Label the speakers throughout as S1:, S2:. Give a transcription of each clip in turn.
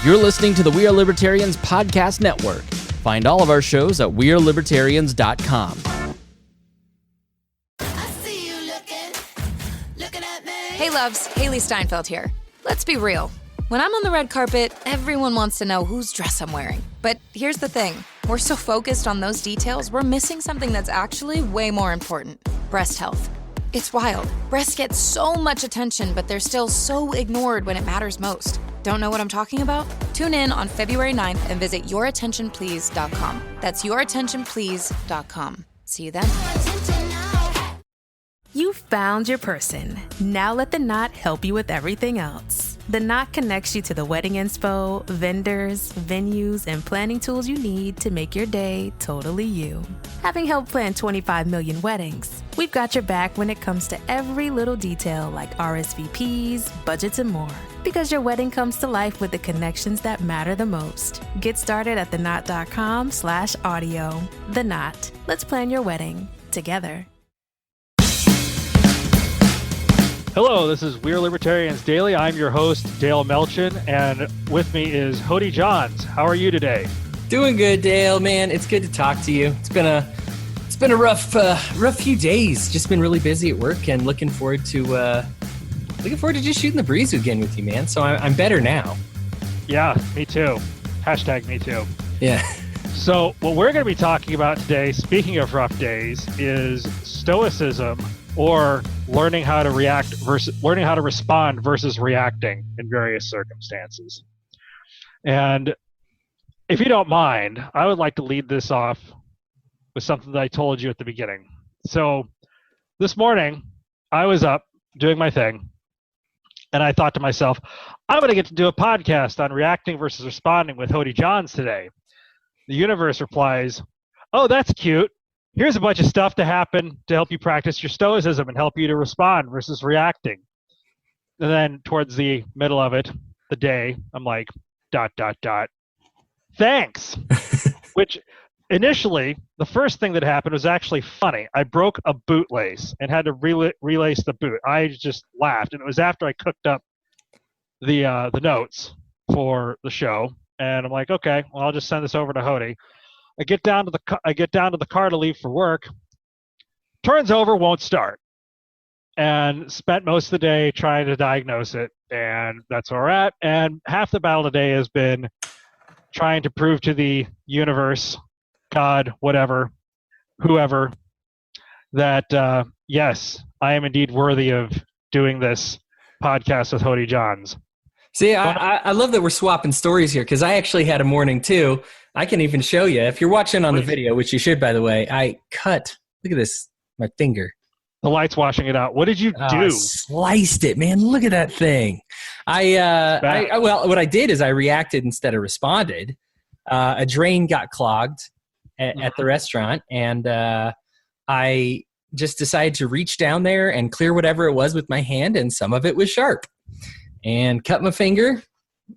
S1: You're listening to the We Are Libertarians Podcast Network. Find all of our shows at wearelibertarians.com.
S2: Hey loves, Haley Steinfeld here. Let's be real. When I'm on the red carpet, everyone wants to know whose dress I'm wearing. But here's the thing. We're so focused on those details, we're missing something that's actually way more important. Breast health. It's wild. Breasts get so much attention, but they're still so ignored when it matters most. Don't know what I'm talking about? Tune in on February 9th and visit yourattentionplease.com. That's yourattentionplease.com. See you then.
S3: You found your person. Now let the Knot help you with everything else. The Knot connects you to the wedding inspo, vendors, venues, and planning tools you need to make your day totally you. Having helped plan 25 million weddings, we've got your back when it comes to every little detail like RSVPs, budgets, and more. Because your wedding comes to life with the connections that matter the most. Get started at theknot.com/audio. The Knot. Let's plan your wedding together.
S4: Hello, this is We're Libertarians Daily. I'm your host, Dale Melchin, and with me is Hodey Johns. How are you today?
S5: Doing good, Dale. Man, it's good to talk to you. It's been a rough few days. Just been really busy at work, and looking forward to just shooting the breeze again with you, man. So I'm better now.
S4: Yeah, me too. Hashtag me too.
S5: Yeah.
S4: So what we're going to be talking about today, speaking of rough days, is Stoicism, or learning how to respond versus reacting in various circumstances. And if you don't mind, I would like to lead this off with something that I told you at the beginning. So this morning, I was up doing my thing, and I thought to myself, I'm going to get to do a podcast on reacting versus responding with Hodey Johns today. The universe replies, oh, that's cute. Here's a bunch of stuff to happen to help you practice your stoicism and help you to respond versus reacting. And then towards the middle of it, the day, I'm like, ... Thanks. Which initially, the first thing that happened was actually funny. I broke a bootlace and had to relace the boot. I just laughed. And it was after I cooked up the notes for the show. And I'm like, okay, well, I'll just send this over to Hodey. I get down to the car to leave for work. Turns over, won't start. And spent most of the day trying to diagnose it. And that's where we're at. And half the battle today has been trying to prove to the universe, God, whatever, whoever, that yes, I am indeed worthy of doing this podcast with Hodey Johns.
S5: See, I love that we're swapping stories here, because I actually had a morning too. I can even show you. If you're watching on the video, which you should, by the way, I cut, look at this, my finger.
S4: The light's washing it out. What did you do?
S5: I sliced it, man. Look at that thing. Well, what I did is I reacted instead of responded. A drain got clogged at the restaurant, and I just decided to reach down there and clear whatever it was with my hand, and some of it was sharp. And cut my finger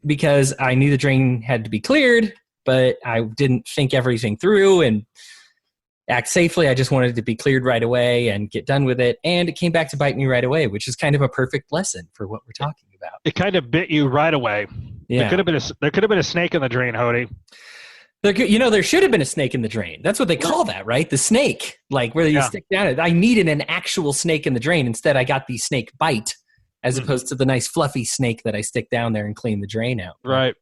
S5: because I knew the drain had to be cleared, but I didn't think everything through and act safely. I just wanted it to be cleared right away and get done with it. And it came back to bite me right away, which is kind of a perfect lesson for what we're talking about.
S4: It kind of bit you right away. Yeah. There could have been a snake in the drain, Hodey.
S5: There should have been a snake in the drain. That's what they call that, right? The snake, like where you stick down. I needed an actual snake in the drain. Instead, I got the snake bite, as opposed to the nice fluffy snake that I stick down there and clean the drain out.
S4: Right.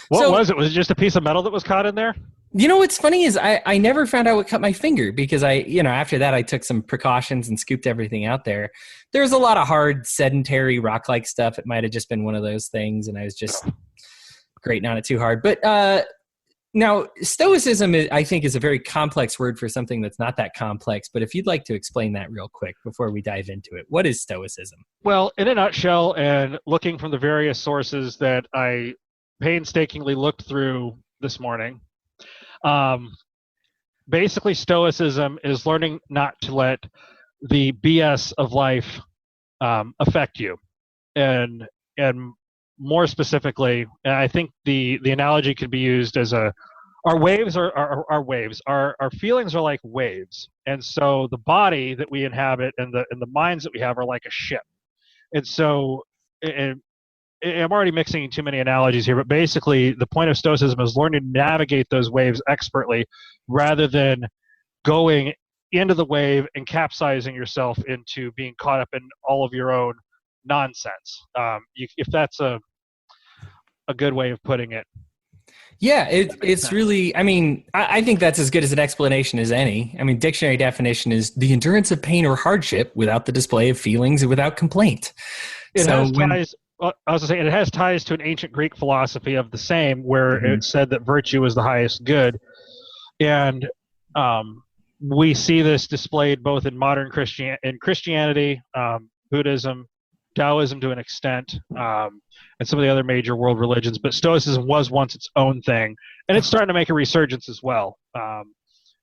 S4: What was it? Was it just a piece of metal that was caught in there?
S5: You know what's funny is I never found out what cut my finger, because after that I took some precautions and scooped everything out there. There's a lot of hard, sedentary, rock-like stuff. It might have just been one of those things, and I was just grating on it too hard. But now, Stoicism, I think, is a very complex word for something that's not that complex. But if you'd like to explain that real quick before we dive into it, what is Stoicism?
S4: Well, in a nutshell, and looking from the various sources that I painstakingly looked through this morning, basically Stoicism is learning not to let the BS of life affect you. And more specifically, and I think the analogy could be used as our waves are waves. Our feelings are like waves, and so the body that we inhabit and the minds that we have are like a ship. And so, I'm already mixing too many analogies here, but basically the point of Stoicism is learning to navigate those waves expertly rather than going into the wave and capsizing yourself into being caught up in all of your own nonsense. If that's a good way of putting it.
S5: Yeah, it's really, I mean, I think that's as good as an explanation as any. I mean, dictionary definition is the endurance of pain or hardship without the display of feelings and without complaint.
S4: It has ties to an ancient Greek philosophy of the same, where it said that virtue is the highest good. And we see this displayed both in modern Christianity, Buddhism, Taoism to an extent, and some of the other major world religions. But Stoicism was once its own thing, and it's starting to make a resurgence as well.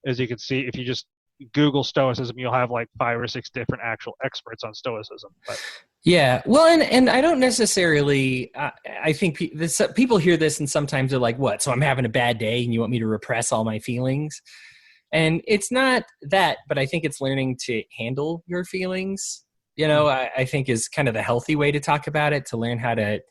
S4: As you can see, if you just Google Stoicism, you'll have like 5 or 6 different actual experts on Stoicism. But
S5: yeah, well, and I don't necessarily. I think people hear this and sometimes they're like, "What? So I'm having a bad day, and you want me to repress all my feelings?" And it's not that, but I think it's learning to handle your feelings. You know, I think is kind of the healthy way to talk about it, to learn how to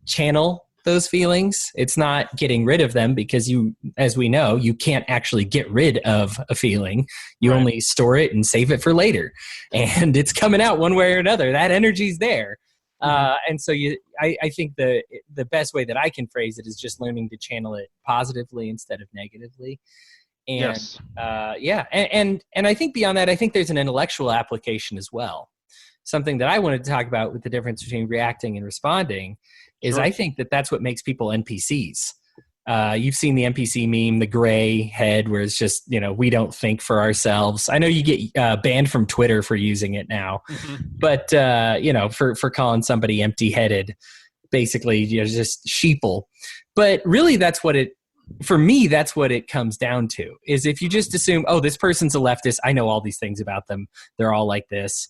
S5: channel those feelings. It's not getting rid of them, because you, as we know, you can't actually get rid of a feeling. You only store it and save it for later. And it's coming out one way or another. That energy's there. And so I think the best way that I can phrase it is just learning to channel it positively instead of negatively. And
S4: yes.
S5: And I think beyond that, I think there's an intellectual application as well. Something that I wanted to talk about with the difference between reacting and responding is I think that's what makes people NPCs. You've seen the NPC meme, the gray head, where it's just, we don't think for ourselves. I know you get banned from Twitter for using it now, but, for calling somebody empty-headed, basically, just sheeple. But really for me, that's what it comes down to, is if you just assume, oh, this person's a leftist, I know all these things about them, they're all like this,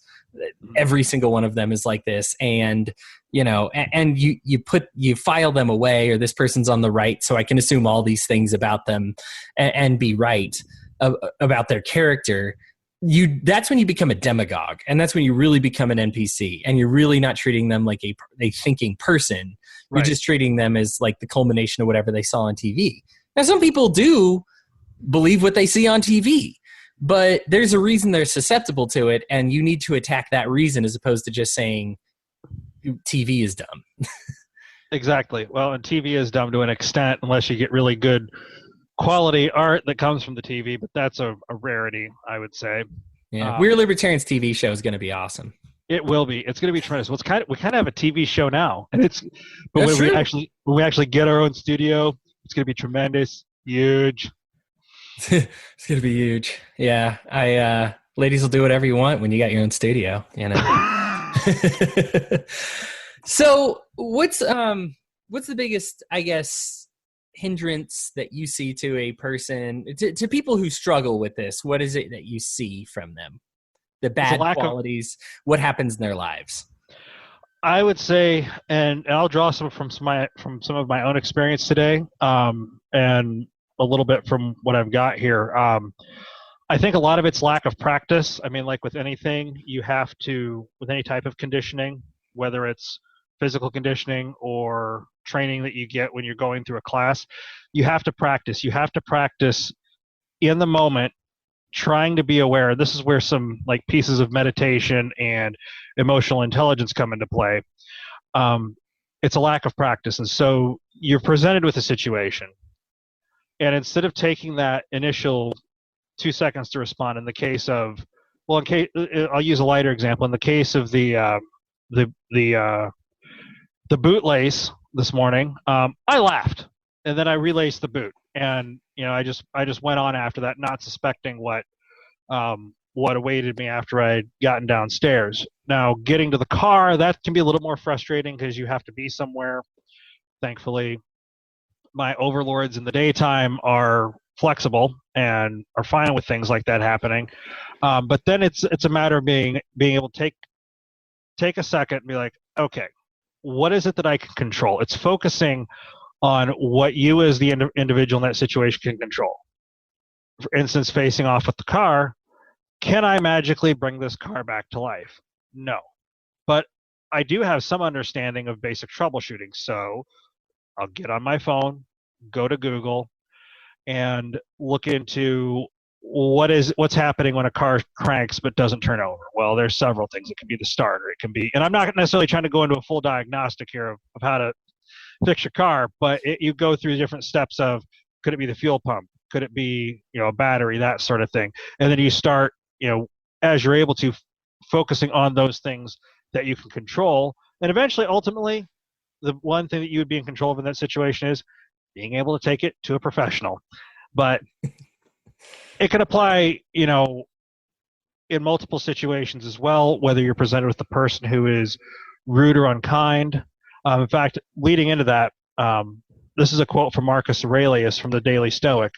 S5: every single one of them is like this, and and you file them away, or this person's on the right, so I can assume all these things about them and be right about their character. That's when you become a demagogue, and that's when you really become an NPC, and you're really not treating them like a thinking person. You're just treating them as like the culmination of whatever they saw on TV. Now, some people do believe what they see on TV, but there's a reason they're susceptible to it, and you need to attack that reason as opposed to just saying TV is dumb.
S4: Exactly. Well, and TV is dumb to an extent, unless you get really good quality art that comes from the TV, but that's a rarity, I would say.
S5: Yeah, We're Libertarians TV show is going to be awesome.
S4: It will be. It's going to be tremendous. We kind of have a TV show now, and when we actually get our own studio, it's going to be tremendous, huge.
S5: It's going to be huge. Yeah, ladies will do whatever you want when you got your own studio. So, what's the biggest, I guess, hindrance that you see to a person, to people who struggle with this? What is it that you see from them? The bad qualities, what happens in their lives?
S4: I would say, and I'll draw some from some of my own experience today, and a little bit from what I've got here. I think a lot of it's lack of practice. I mean, like with anything, you have to, with any type of conditioning, whether it's physical conditioning or training that you get when you're going through a class, you have to practice. You have to practice in the moment, trying to be aware. This is where some like pieces of meditation and emotional intelligence come into play. It's a lack of practice. And so you're presented with a situation, and instead of taking that initial 2 seconds to respond, in the case of, I'll use a lighter example. In the case of the bootlace this morning, I laughed, and then I relaced the boot, and I just went on after that, not suspecting what awaited me after I'd gotten downstairs. Now, getting to the car, that can be a little more frustrating because you have to be somewhere. Thankfully, my overlords in the daytime are flexible and are fine with things like that happening. But then it's a matter of being able to take a second and be like, okay, what is it that I can control? It's focusing on what you as the individual in that situation can control. For instance, facing off with the car, can I magically bring this car back to life? No. But I do have some understanding of basic troubleshooting. So I'll get on my phone, go to Google, and look into what's happening when a car cranks but doesn't turn over. Well, there's several things. It can be the starter. It can be, and I'm not necessarily trying to go into a full diagnostic here of how to fix your car, but you go through different steps of, could it be the fuel pump? Could it be, a battery, that sort of thing? And then you start, as you're able to, focusing on those things that you can control. And eventually, ultimately, the one thing that you would be in control of in that situation is being able to take it to a professional. But it can apply, in multiple situations as well, whether you're presented with a person who is rude or unkind. In fact, leading into that, this is a quote from Marcus Aurelius from the Daily Stoic.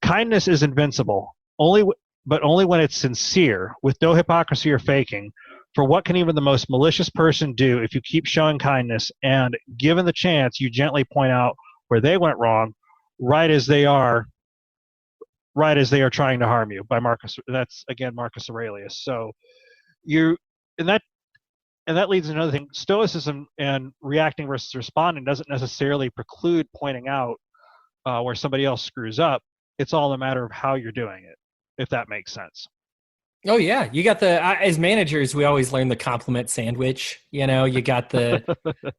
S4: Kindness is invincible, but only when it's sincere, with no hypocrisy or faking. For what can even the most malicious person do if you keep showing kindness and, given the chance, you gently point out where they went wrong, right as they are trying to harm you? By Marcus. That's again Marcus Aurelius. So and that leads to another thing. Stoicism and reacting versus responding doesn't necessarily preclude pointing out where somebody else screws up. It's all a matter of how you're doing it, if that makes sense.
S5: Oh yeah, you got as managers, we always learn the compliment sandwich. You got you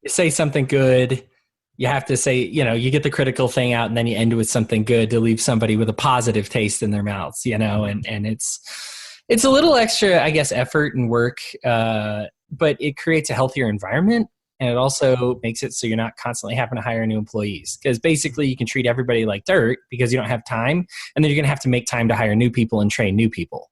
S5: say something good, you have to say, you get the critical thing out, and then you end with something good to leave somebody with a positive taste in their mouths. And it's a little extra, I guess, effort and work, but it creates a healthier environment. And it also makes it so you're not constantly having to hire new employees, because basically you can treat everybody like dirt because you don't have time. And then you're going to have to make time to hire new people and train new people.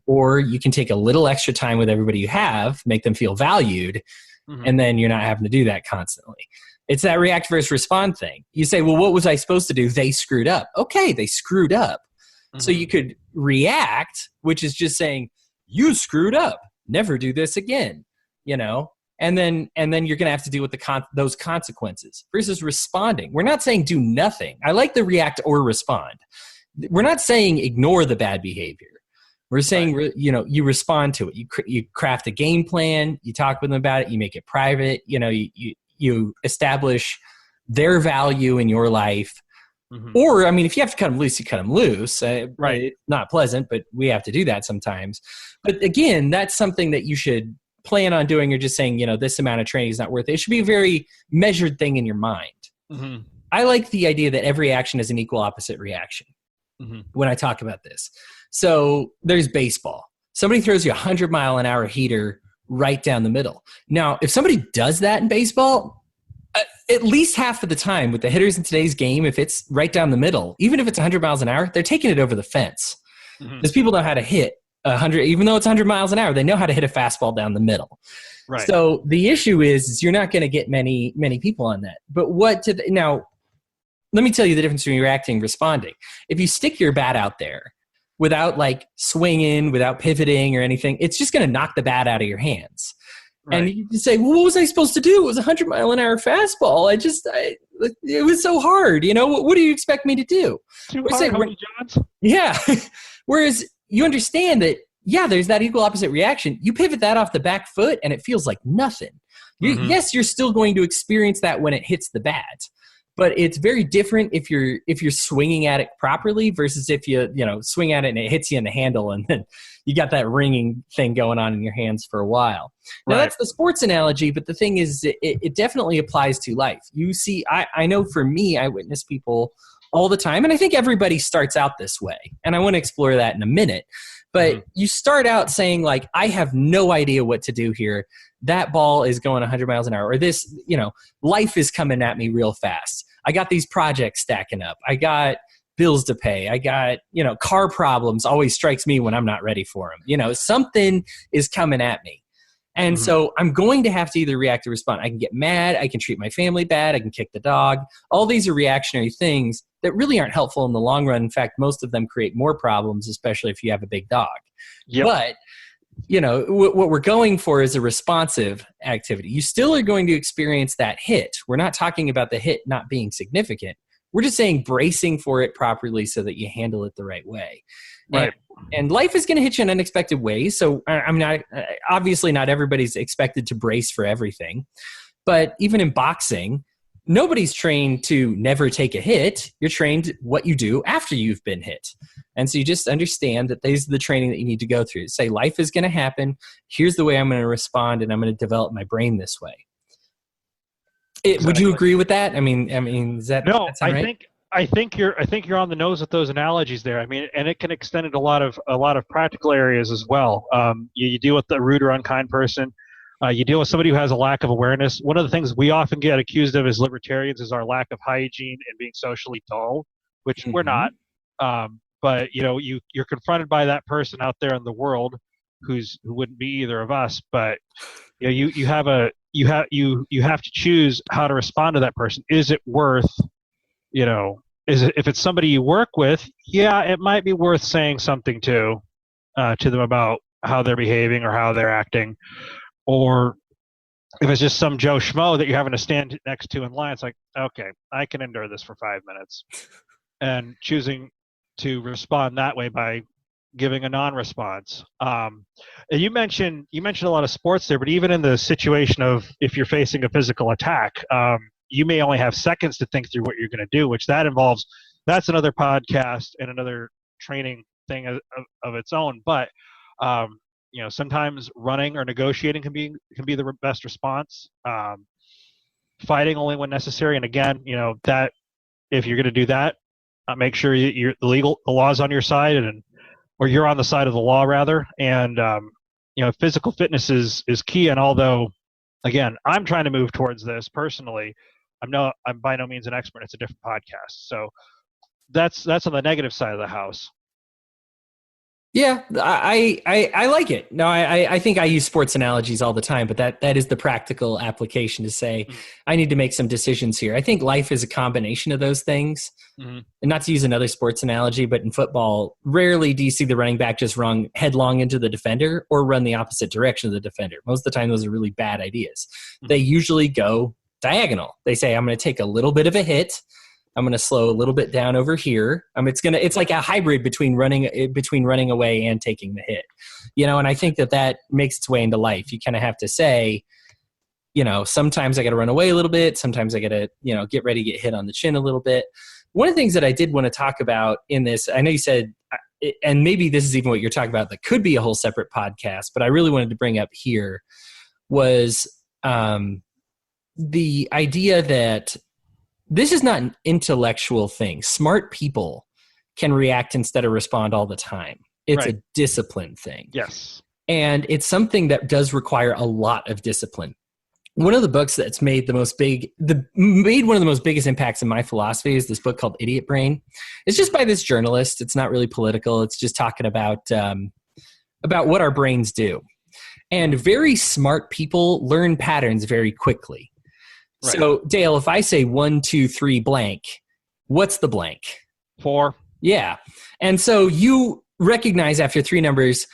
S5: Or you can take a little extra time with everybody you have, make them feel valued. Mm-hmm. And then you're not having to do that constantly. It's that react versus respond thing. You say, well, what was I supposed to do? They screwed up. Okay, they screwed up. Mm-hmm. So you could react, which is just saying, you screwed up. Never do this again, And then you're going to have to deal with those consequences versus responding. We're not saying do nothing. I like the react or respond. We're not saying ignore the bad behavior. We're saying, right, you respond to it. You craft a game plan. You talk with them about it. You make it private. You establish their value in your life. Mm-hmm. Or, if you have to cut them loose, you cut them loose. Right. It's not pleasant, but we have to do that sometimes. But again, that's something that you should plan on doing. Or just saying, this amount of training is not worth it. It should be a very measured thing in your mind. Mm-hmm. I like the idea that every action is an equal opposite reaction when I talk about this. So there's baseball. Somebody throws you 100-mile-an-hour heater right down the middle. Now, if somebody does that in baseball, at least half of the time with the hitters in today's game, if it's right down the middle, even if it's 100 miles an hour, they're taking it over the fence. Because people know how to hit 100, even though it's 100 miles an hour, they know how to hit a fastball down the middle. Right. So the issue is you're not going to get many people on that. But now, let me tell you the difference between reacting and responding. If you stick your bat out there without swinging, without pivoting or anything, it's just going to knock the bat out of your hands. Right. And you say, well, what was I supposed to do? It was a 100-mile-an-hour fastball. It was so hard. What do you expect me to do?
S4: Too hard, Hodey Johns.
S5: Yeah. Whereas you understand that, yeah, there's that equal opposite reaction. You pivot that off the back foot and it feels like nothing. Yes, you're still going to experience that when it hits the bat. But it's very different if you're swinging at it properly versus if you swing at it and it hits you in the handle and then you got that ringing thing going on in your hands for a while. Now, that's the sports analogy, but the thing is it definitely applies to life. You see, I know for me, I witness people all the time, and I think everybody starts out this way, and I want to explore that in a minute. But you start out saying, I have no idea what to do here. That ball is going 100 miles an hour. Or this, life is coming at me real fast. I got these projects stacking up. I got bills to pay. I got, car problems always strikes me when I'm not ready for them. Something is coming at me. And so I'm going to have to either react or respond. I can get mad. I can treat my family bad. I can kick the dog. All these are reactionary things that really aren't helpful in the long run. In fact, most of them create more problems, especially if you have a big dog. Yep. But, what we're going for is a responsive activity. You still are going to experience that hit. We're not talking about the hit not being significant. We're just saying bracing for it properly so that you handle it the right way.
S4: Right.
S5: And life is going to hit you in unexpected ways. So I'm not, obviously not everybody's expected to brace for everything, but even in boxing, nobody's trained to never take a hit. You're trained what you do after you've been hit. And so you just understand that these are the training that you need to go through. Say life is going to happen. Here's the way I'm going to respond, and I'm going to develop my brain this way.
S4: Exactly.
S5: Would you agree with that? I mean, is that
S4: no?
S5: Right?
S4: I think you're on the nose with those analogies there. I mean, and it can extend into a lot of practical areas as well. You deal with the rude or unkind person. You deal with somebody who has a lack of awareness. One of the things we often get accused of as libertarians is our lack of hygiene and being socially dull, which we're not. But you're confronted by that person out there in the world who wouldn't be either of us. But you have to choose how to respond to that person. Is it worth, if it's somebody you work with, it might be worth saying something to them about how they're behaving or how they're acting. Or if it's just some Joe Schmo that you're having to stand next to in line, it's like, okay, I can endure this for 5 minutes. And choosing to respond that way by giving a non-response. You mentioned a lot of sports there, but even in the situation of if you're facing a physical attack, you may only have seconds to think through what you're going to do, which that's another podcast and another training thing of its own. But sometimes running or negotiating can be the best response. Fighting only when necessary, and again, that if you're going to do that, make sure the law's on your side, or you're on the side of the law rather. And physical fitness is key. And although, again, I'm trying to move towards this personally, I'm by no means an expert. It's a different podcast, so that's on the negative side of the house.
S5: Yeah, I like it. No, I think I use sports analogies all the time, but that is the practical application to say, I need to make some decisions here. I think life is a combination of those things. Mm-hmm. And not to use another sports analogy, but in football, rarely do you see the running back just run headlong into the defender or run the opposite direction of the defender. Most of the time, those are really bad ideas. Mm-hmm. They usually go diagonal. They say, I'm going to take a little bit of a hit. I'm going to slow a little bit down over here. It's like a hybrid between running away and taking the hit, and I think that makes its way into life. You kind of have to say, sometimes I got to run away a little bit. Sometimes I got to, get ready to get hit on the chin a little bit. One of the things that I did want to talk about in this, I know you said, and maybe this is even what you're talking about, that could be a whole separate podcast, but I really wanted to bring up here was the idea that this is not an intellectual thing. Smart people can react instead of respond all the time. It's a discipline thing.
S4: Yes.
S5: And it's something that does require a lot of discipline. One of the books that's made one of the most biggest impacts in my philosophy is this book called Idiot Brain. It's just by this journalist. It's not really political. It's just talking about what our brains do. And very smart people learn patterns very quickly. Right. So, Dale, if I say 1, 2, 3 blank, what's the blank?
S4: 4.
S5: Yeah. And so you recognize after 3 numbers,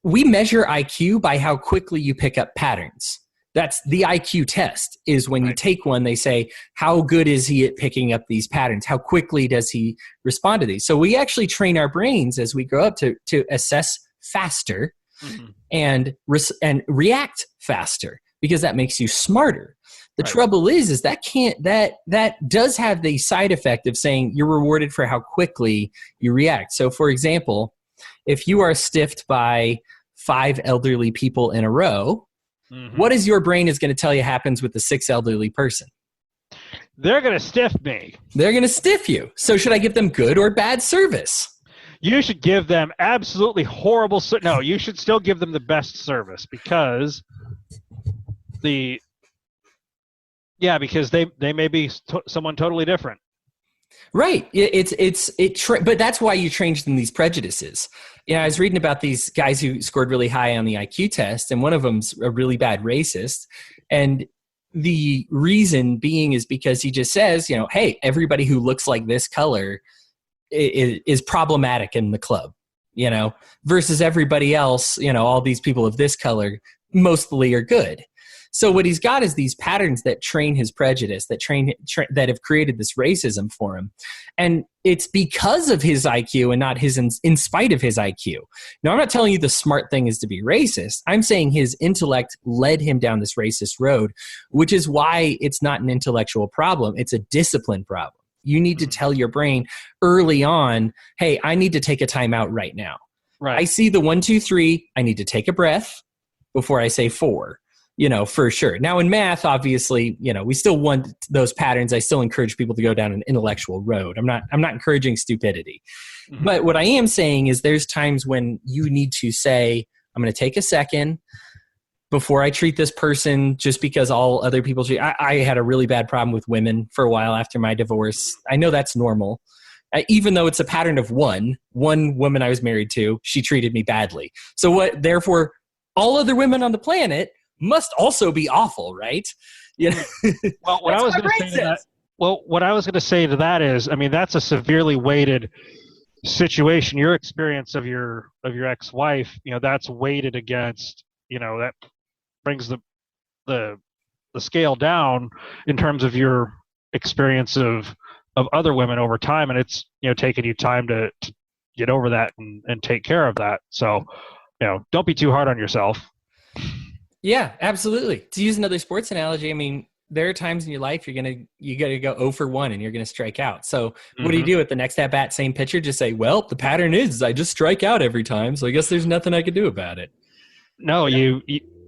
S5: we measure IQ by how quickly you pick up patterns. That's the IQ test, is when you take one, they say, how good is he at picking up these patterns? How quickly does he respond to these? So we actually train our brains as we grow up to assess faster and react faster, because that makes you smarter. The trouble is that does have the side effect of saying you're rewarded for how quickly you react. So, for example, if you are stiffed by 5 elderly people in a row, what is your brain is going to tell you happens with the 6th elderly person?
S4: They're going to stiff me.
S5: They're going to stiff you. So should I give them good or bad service?
S4: You should give them absolutely horrible. No, you should still give them the best service because because they may be someone totally different.
S5: Right. But that's why you change in these prejudices. I was reading about these guys who scored really high on the IQ test, and one of them's a really bad racist. And the reason being is because he just says, hey, everybody who looks like this color is problematic in the club, versus everybody else, all these people of this color mostly are good. So what he's got is these patterns that train his prejudice, that that have created this racism for him. And it's because of his IQ and not in spite of his IQ. Now, I'm not telling you the smart thing is to be racist. I'm saying his intellect led him down this racist road, which is why it's not an intellectual problem. It's a discipline problem. You need to tell your brain early on, hey, I need to take a time out right now.
S4: Right.
S5: I see the 1, 2, 3. I need to take a breath before I say 4. For sure. Now in math, obviously, we still want those patterns. I still encourage people to go down an intellectual road. I'm not encouraging stupidity. Mm-hmm. But what I am saying is there's times when you need to say, I'm going to take a second before I treat this person just because all other people treat. I had a really bad problem with women for a while after my divorce. I know that's normal. Even though it's a pattern of one woman I was married to, she treated me badly. So therefore, all other women on the planet must also be awful, right?
S4: Well, what I was going to say to that is, I mean, that's a severely weighted situation. Your experience of your ex-wife, that's weighted against, that brings the scale down in terms of your experience of other women over time, and it's taking you time to get over that and take care of that. So, don't be too hard on yourself.
S5: Yeah, absolutely. To use another sports analogy, I mean, there are times in your life you got to go 0 for 1 and you're going to strike out. So what do you do at the next at bat, same pitcher? Just say, well, the pattern is I just strike out every time, so I guess there's nothing I can do about it.
S4: No, you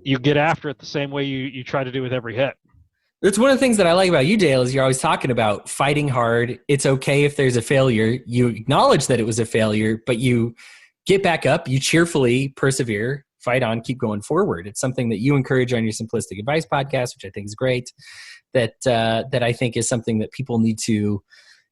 S4: get after it the same way you try to do with every hit.
S5: It's one of the things that I like about you, Dale, is you're always talking about fighting hard. It's okay if there's a failure. You acknowledge that it was a failure, but you get back up, you cheerfully persevere, fight on, keep going forward. It's something that you encourage on your Simplistic Advice podcast, which I think is great, that I think is something that people need to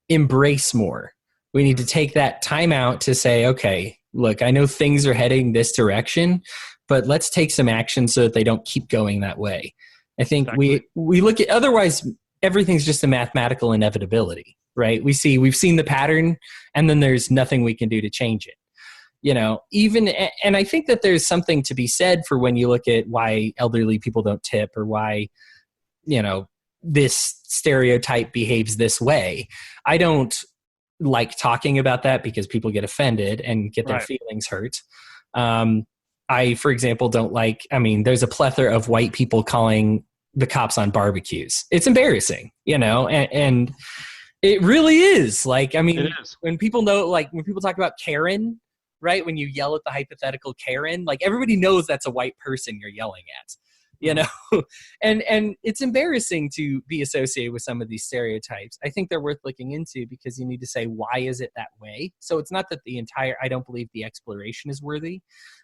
S5: embrace more. We need to take that time out to say, okay, look, I know things are heading this direction, but let's take some action so that they don't keep going that way. I think we look at, otherwise everything's just a mathematical inevitability, right? We've seen the pattern and then there's nothing we can do to change it. And I think that there's something to be said for when you look at why elderly people don't tip or why, this stereotype behaves this way. I don't like talking about that because people get offended and get their feelings hurt. I, for example, don't like, there's a plethora of white people calling the cops on barbecues. It's embarrassing, and it really is. It is. When people talk about Karen, right? When you yell at the hypothetical Karen, everybody knows that's a white person you're yelling at, and it's embarrassing to be associated with some of these stereotypes. I think they're worth looking into because you need to say, why is it that way? So it's not that I don't believe the exploration is worthy.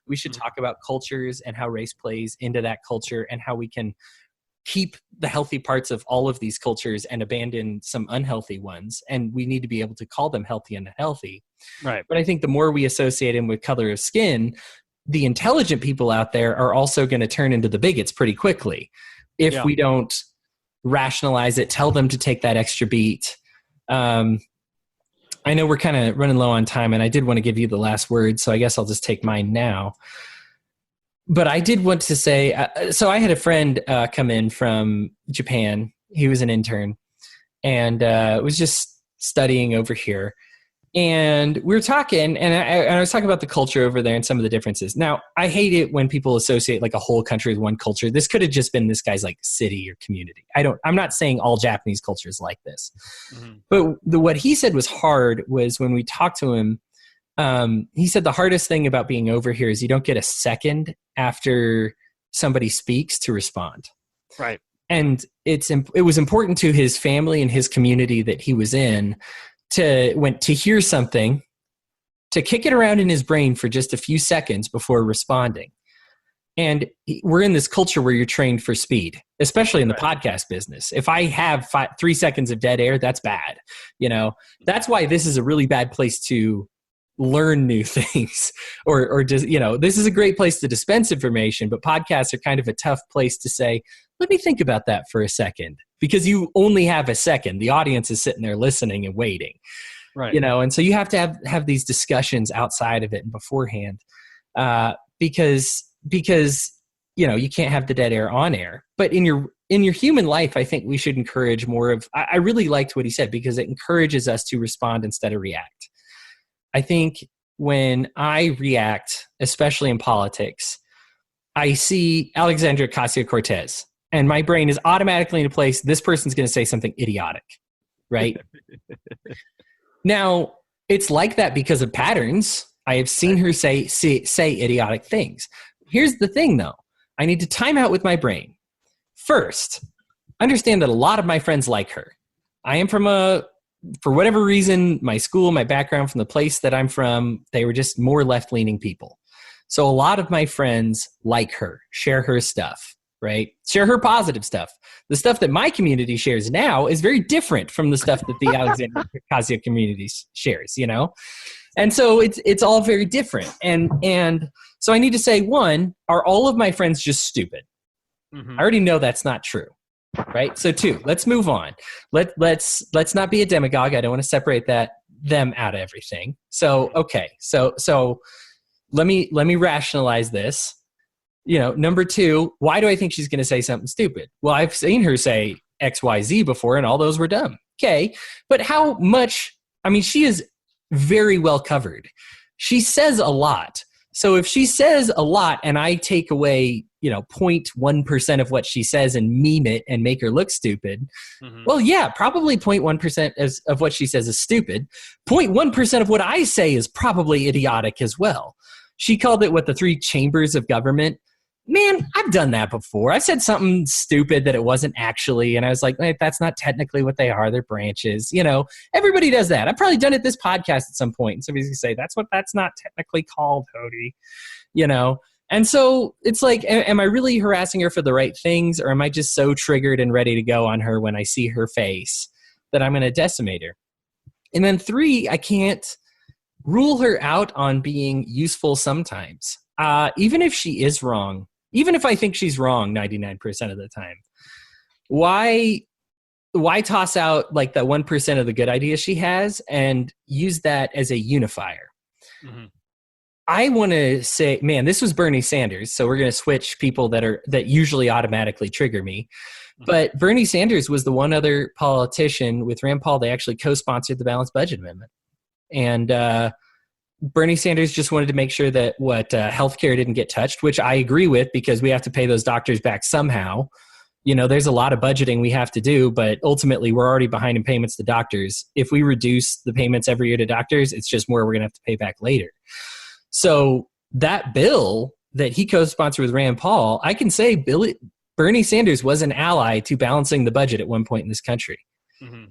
S5: We should talk about cultures and how race plays into that culture and how we can keep the healthy parts of all of these cultures and abandon some unhealthy ones. And we need to be able to call them healthy and unhealthy. Right. But I think the more we associate them with color of skin, the intelligent people out there are also going to turn into the bigots pretty quickly. If we don't rationalize it, tell them to take that extra beat. I know we're kind of running low on time, and I did want to give you the last word, so I guess I'll just take mine now. But I did want to say, so I had a friend come in from Japan. He was an intern and was just studying over here. And we were talking, and I was talking about the culture over there and some of the differences. Now, I hate it when people associate a whole country with one culture. This could have just been this guy's city or community. I'm not saying all Japanese culture is like this. Mm-hmm. But what he said was hard was when we talked to him, he said the hardest thing about being over here is you don't get a second after somebody speaks to respond. Right. And it was important to his family and his community that he was in to hear something, to kick it around in his brain for just a few seconds before responding. And we're in this culture where you're trained for speed, especially in the podcast business. If I have 3 seconds of dead air, that's bad. That's why this is a really bad place to learn new things or just, this is a great place to dispense information, but podcasts are kind of a tough place to say, let me think about that for a second, because you only have a second. The audience is sitting there listening and waiting, right? And so you have to have these discussions outside of it and beforehand, because you can't have the dead air on air. But in your human life, I think we should encourage more of, I really liked what he said because it encourages us to respond instead of react. I think when I react, especially in politics, I see Alexandria Ocasio-Cortez and my brain is automatically in a place, this person's going to say something idiotic, right? Now, it's like that because of patterns. I have seen her say idiotic things. Here's the thing, though. I need to time out with my brain. First, understand that a lot of my friends like her. I am from for whatever reason, my school, my background, from the place that I'm from, they were just more left-leaning people. So a lot of my friends like her, share her stuff, right? Share her positive stuff. The stuff that my community shares now is very different from the stuff that the Alexandria Ocasio community shares, And so it's all very different. And so I need to say, one, are all of my friends just stupid? Mm-hmm. I already know that's not true, right? So two, let's move on. Let's not be a demagogue. I don't want to separate them out of everything. So, okay. So let me rationalize this. Number two, why do I think she's going to say something stupid? Well, I've seen her say X, Y, Z before, and all those were dumb. Okay. But how much, she is very well covered. She says a lot. So if she says a lot and I take away, 0.1% of what she says and meme it and make her look stupid, well, yeah, probably 0.1% of what she says is stupid. 0.1% of what I say is probably idiotic as well. She called it the three chambers of government. Man, I've done that before. I said something stupid that it wasn't actually, and I was like, hey, that's not technically what they are. They're branches. Everybody does that. I've probably done it this podcast at some point, and somebody's going to say, that's not technically called, Hodey. And so it's like, am I really harassing her for the right things, or am I just so triggered and ready to go on her when I see her face that I'm going to decimate her? And then three, I can't rule her out on being useful sometimes. Even if she is wrong, even if I think she's wrong 99% of the time, why toss out that 1% of the good ideas she has and use that as a unifier? Mm-hmm. I want to say, man, this was Bernie Sanders, so we're going to switch people that usually automatically trigger me. Mm-hmm. But Bernie Sanders was the one other politician with Rand Paul. They actually co-sponsored the Balanced Budget Amendment. And Bernie Sanders just wanted to make sure that healthcare didn't get touched, which I agree with because we have to pay those doctors back somehow. There's a lot of budgeting we have to do, but ultimately we're already behind in payments to doctors. If we reduce the payments every year to doctors, it's just more we're going to have to pay back later. So that bill that he co-sponsored with Rand Paul, I can say Bernie Sanders was an ally to balancing the budget at one point in this country,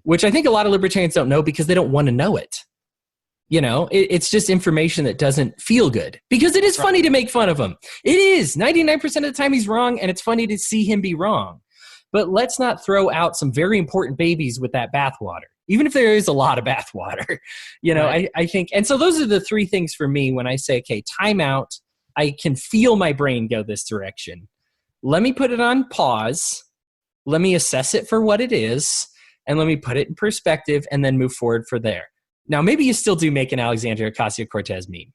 S5: which I think a lot of libertarians don't know because they don't want to know it. It's just information that doesn't feel good because it is funny to make fun of him. It is 99% of the time he's wrong, and it's funny to see him be wrong. But let's not throw out some very important babies with that bathwater, even if there is a lot of bathwater. Right. I think, and so those are the three things for me when I say, okay, time out. I can feel my brain go this direction. Let me put it on pause. Let me assess it for what it is, and let me put it in perspective, and then move forward from there. Now, maybe you still do make an Alexandria Ocasio-Cortez meme.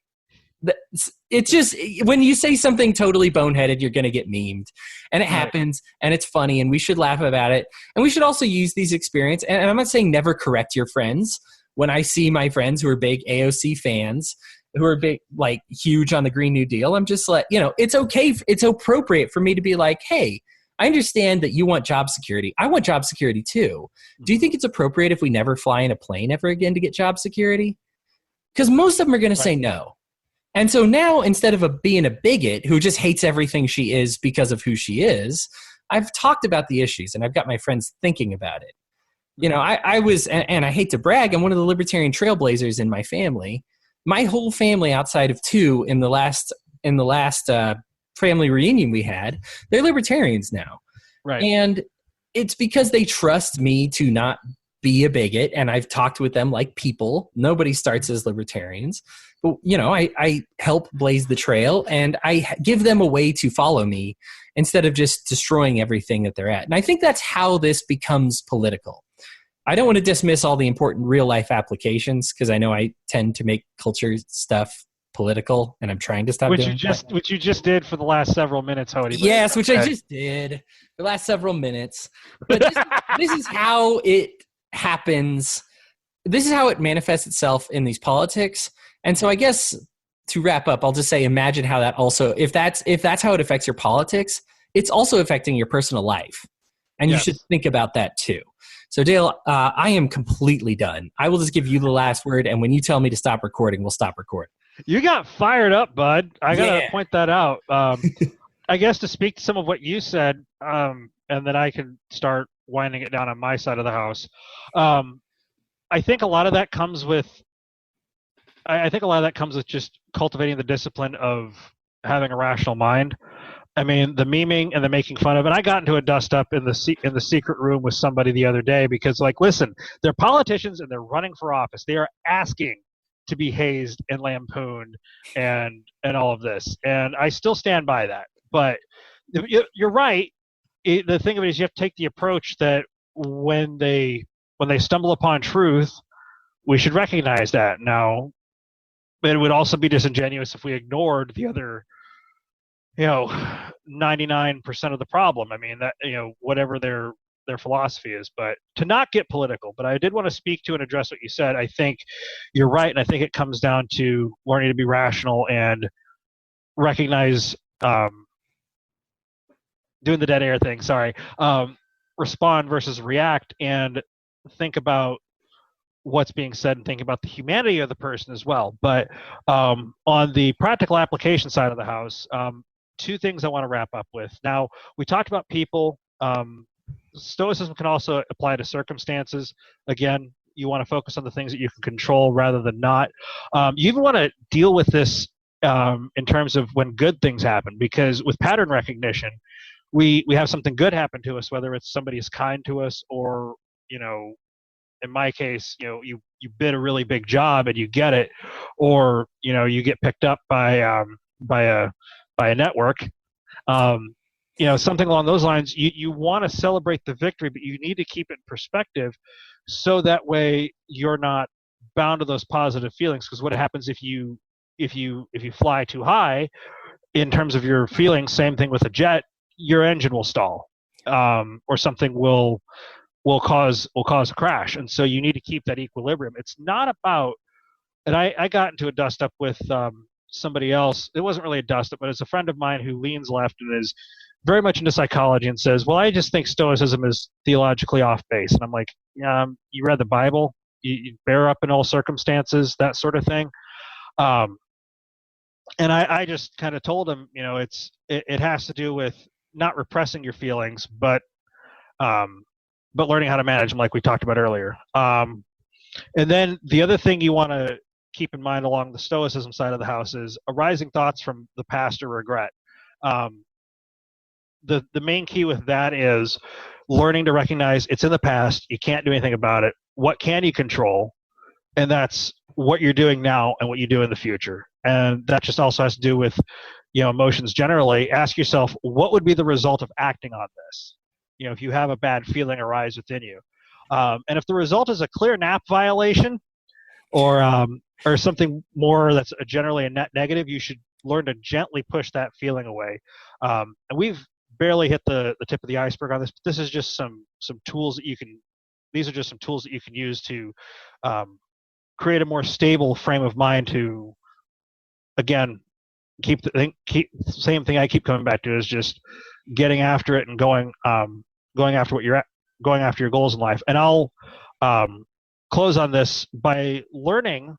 S5: It's just, when you say something totally boneheaded, you're going to get memed. And it happens, and it's funny, and we should laugh about it. And we should also use these experiences. And I'm not saying never correct your friends. When I see my friends who are big AOC fans, who are big, huge on the Green New Deal, I'm just like, it's okay. It's appropriate for me to be like, hey, I understand that you want job security. I want job security too. Do you think it's appropriate if we never fly in a plane ever again to get job security? Because most of them are going to say no. And so now, instead of being a bigot who just hates everything she is because of who she is, I've talked about the issues and I've got my friends thinking about it. I was, and I hate to brag, I'm one of the libertarian trailblazers in my family. My whole family, outside of two in the last family reunion we had, they're libertarians now. Right. And it's because they trust me to not be a bigot, and I've talked with them like people. Nobody starts as libertarians. But, I help blaze the trail, and I give them a way to follow me instead of just destroying everything that they're at. And I think that's how this becomes political. I don't want to dismiss all the important real-life applications because I know I tend to make culture stuff political, and I'm trying to stop
S4: which
S5: doing that.
S4: Which you just did for the last several minutes, Hodey.
S5: Yes, which I just did the last several minutes. But this is how it happens. This is how it manifests itself in these politics. And so I guess to wrap up, I'll just say, imagine how that also, if that's how it affects your politics, it's also affecting your personal life. And you should think about that too. So Dale, I am completely done. I will just give you the last word. And when you tell me to stop recording, we'll stop recording.
S4: You got fired up, bud. I got to point that out. I guess to speak to some of what you said, and then I can start winding it down on my side of the house. I think a lot of that comes with just cultivating the discipline of having a rational mind. I mean, the memeing and the making fun of it. I got into a dust up in the secret room with somebody the other day because, like, listen, they're politicians and they're running for office. They are asking to be hazed and lampooned and all of this, and I still stand by that. But you're right. The thing of it is, you have to take the approach that when they stumble upon truth, we should recognize that. Now, it would also be disingenuous if we ignored the other, 99% of the problem. I mean, that, whatever their philosophy is, but to not get political. But I did want to speak to and address what you said. I think you're right, and I think it comes down to learning to be rational and recognize, doing the dead air thing. Sorry, respond versus react, and think about what's being said and think about the humanity of the person as well. But on the practical application side of the house, two things I want to wrap up with. Now, we talked about people. Stoicism can also apply to circumstances. Again, you want to focus on the things that you can control rather than not. You even want to deal with this in terms of when good things happen, because with pattern recognition, we have something good happen to us, whether it's somebody is kind to us or, in my case, you bid a really big job and you get it, or, you get picked up by a network. Something along those lines. You want to celebrate the victory, but you need to keep it in perspective, so that way you're not bound to those positive feelings. Because what happens if you fly too high in terms of your feelings? Same thing with a jet. Your engine will stall, or something will cause a crash. And so you need to keep that equilibrium. It's not about. And I got into a dust up with somebody else. It wasn't really a dust up, but it's a friend of mine who leans left and is very much into psychology and says, well, I just think Stoicism is theologically off base. And I'm like, you read the Bible? You bear up in all circumstances, that sort of thing. And I just kind of told him, it has to do with not repressing your feelings, but learning how to manage them, like we talked about earlier. And then the other thing you want to keep in mind along the Stoicism side of the house is arising thoughts from the past or regret. The main key with that is learning to recognize it's in the past. You can't do anything about it. What can you control? And that's what you're doing now and what you do in the future. And that just also has to do with, emotions generally. Ask yourself, what would be the result of acting on this? If you have a bad feeling arise within you. And if the result is a clear NAP violation or something more that's generally a net negative, you should learn to gently push that feeling away. And we've barely hit the tip of the iceberg on this, but this is just some tools that these are just some tools that you can use to create a more stable frame of mind to, again, keep the same thing I keep coming back to is just getting after it and going after going after your goals in life. And I'll close on this by learning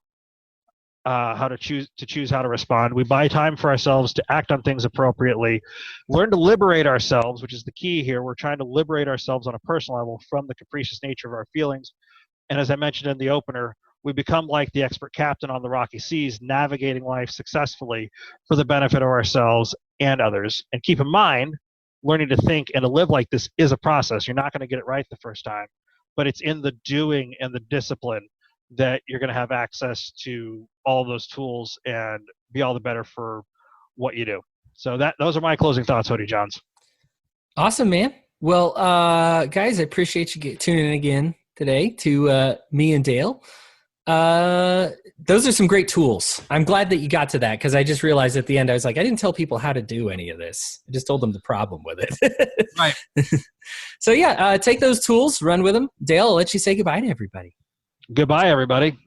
S4: how to choose how to respond. We buy time for ourselves to act on things appropriately, learn to liberate ourselves, which is the key here. We're trying to liberate ourselves on a personal level from the capricious nature of our feelings. And as I mentioned in the opener, we become like the expert captain on the rocky seas, navigating life successfully for the benefit of ourselves and others. And keep in mind, learning to think and to live like this is a process. You're not going to get it right the first time, but it's in the doing and the discipline that you're going to have access to all of those tools and be all the better for what you do. So those are my closing thoughts, Hodey Johns.
S5: Awesome, man. Well, guys, I appreciate you tuning in again today to me and Dale. Those are some great tools. I'm glad that you got to that because I just realized at the end, I was like, I didn't tell people how to do any of this. I just told them the problem with it.
S4: Right.
S5: So yeah, take those tools, run with them. Dale, I'll let you say goodbye to everybody.
S4: Goodbye, everybody.